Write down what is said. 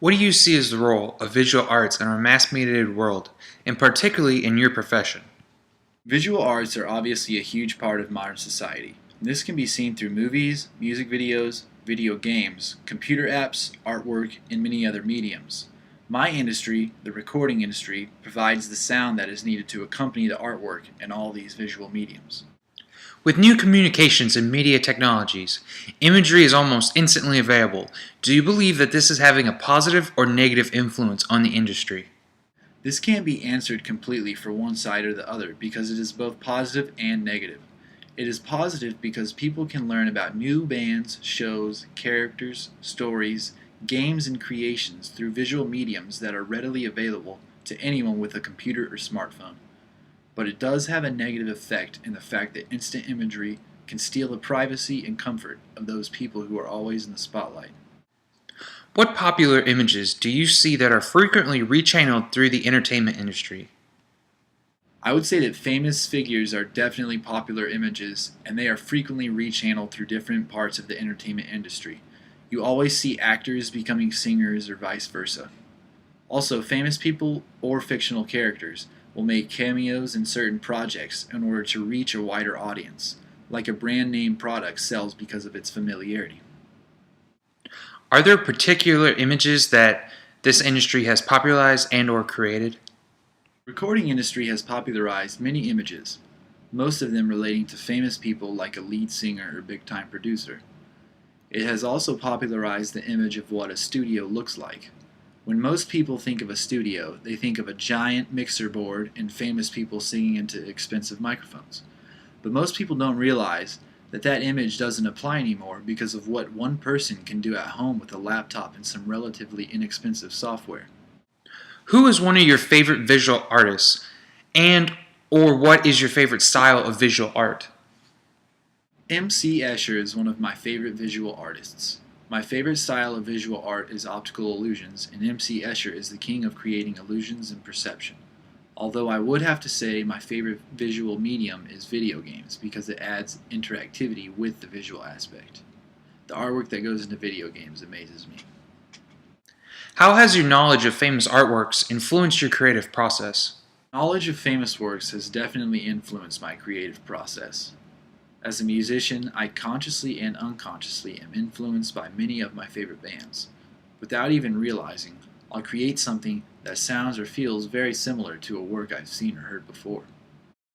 What do you see as the role of visual arts in our mass-mediated world, and particularly in your profession? Visual arts are obviously a huge part of modern society. This can be seen through movies, music videos, video games, computer apps, artwork, and many other mediums. My industry, the recording industry, provides the sound that is needed to accompany the artwork in all these visual mediums. With new communications and media technologies, imagery is almost instantly available. Do you believe that this is having a positive or negative influence on the industry? This can't be answered completely for one side or the other because it is both positive and negative. It is positive because people can learn about new bands, shows, characters, stories, games, and creations through visual mediums that are readily available to anyone with a computer or smartphone. But it does have a negative effect in the fact that instant imagery can steal the privacy and comfort of those people who are always in the spotlight. What popular images do you see that are frequently rechanneled through the entertainment industry? I would say that famous figures are definitely popular images, and they are frequently rechanneled through different parts of the entertainment industry. You always see actors becoming singers or vice versa. Also, famous people or fictional characters will make cameos in certain projects in order to reach a wider audience, like a brand name product sells because of its familiarity. Are there particular images that this industry has popularized and or created? The recording industry has popularized many images, most of them relating to famous people like a lead singer or big-time producer. It has also popularized the image of what a studio looks like. When most people think of a studio, they think of a giant mixer board and famous people singing into expensive microphones. But most people don't realize that that image doesn't apply anymore because of what one person can do at home with a laptop and some relatively inexpensive software. Who is one of your favorite visual artists, and or what is your favorite style of visual art? MC Escher is one of my favorite visual artists. My favorite style of visual art is optical illusions, and MC Escher is the king of creating illusions and perception. Although I would have to say my favorite visual medium is video games because it adds interactivity with the visual aspect. The artwork that goes into video games amazes me. How has your knowledge of famous artworks influenced your creative process? Knowledge of famous works has definitely influenced my creative process. As a musician, I consciously and unconsciously am influenced by many of my favorite bands. Without even realizing, I'll create something that sounds or feels very similar to a work I've seen or heard before.